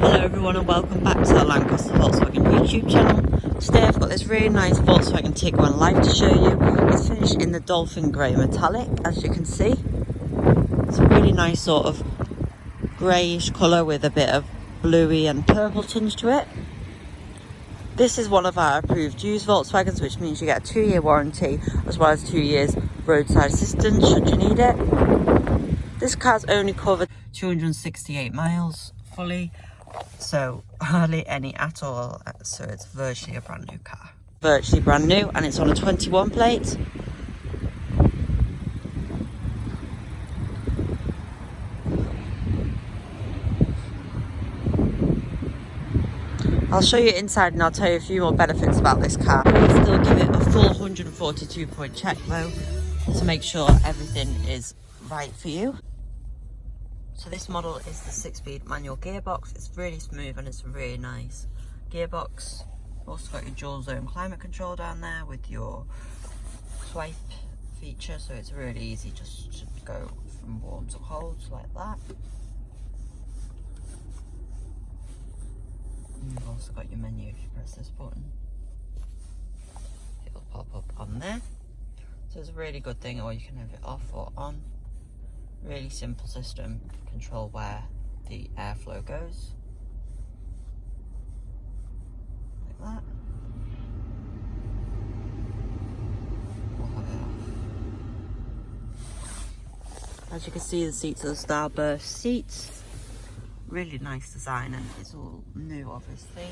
Hello everyone and welcome back to the Lancaster Volkswagen YouTube channel. Today I've got this really nice Volkswagen Tiguan Life to show you. It's finished in the dolphin grey metallic, as you can see. It's a really nice sort of greyish colour with a bit of bluey and purple tinge to it. This is one of our approved used Volkswagens, which means you get a 2-year warranty as well as 2 years roadside assistance should you need it. This car's only covered 268 miles fully, so hardly any at all, so it's virtually a brand new car. Virtually brand new, and it's on a 21 plate. I'll show you inside and I'll tell you a few more benefits about this car. We'll still give it a full 142 point check though, to make sure everything is right for you. So this model is the 6-speed manual gearbox. It's really smooth and it's a really nice gearbox. Also got your dual zone climate control down there with your swipe feature, so it's really easy just to go from warm to cold like that. And you've also got your menu if you press this button. It'll pop up on there. So it's a really good thing, or you can have it off or on. Really simple system, control where the airflow goes. Like that. We'll have it off. As you can see, the seats are the Starburst seats. Really nice design, and it's all new obviously.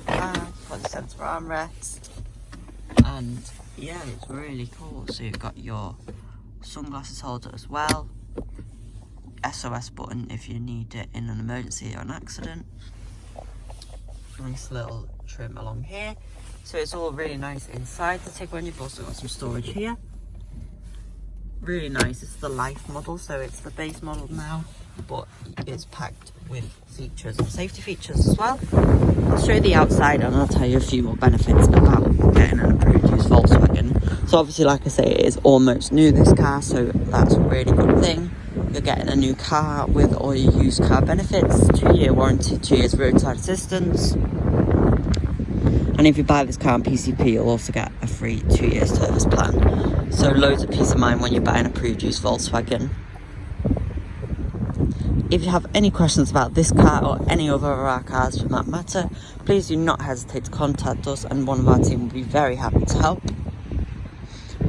Got the centre armrest. And yeah, it's really cool. So you've got your sunglasses holder as well. SOS button if you need it in an emergency or an accident. Nice little trim along here. So it's all really nice inside the Tiguan. You've also got some storage here. Really nice. It's the Life model, so it's the base model now, but it's packed with features and safety features as well. I'll show you the outside and I'll tell you a few more benefits about getting an approved used Volkswagen. So obviously, like I say, it is almost new, this car, so that's a really good thing. You're getting a new car with all your used car benefits, 2-year warranty, 2 years roadside assistance. And if you buy this car on PCP, you'll also get a free 2-year service plan. So loads of peace of mind when you're buying a approved used Volkswagen. If you have any questions about this car or any other of our cars for that matter, please do not hesitate to contact us and one of our team will be very happy to help.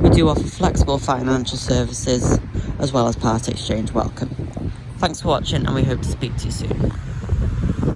We do offer flexible financial services as well as part exchange welcome. Thanks for watching and we hope to speak to you soon.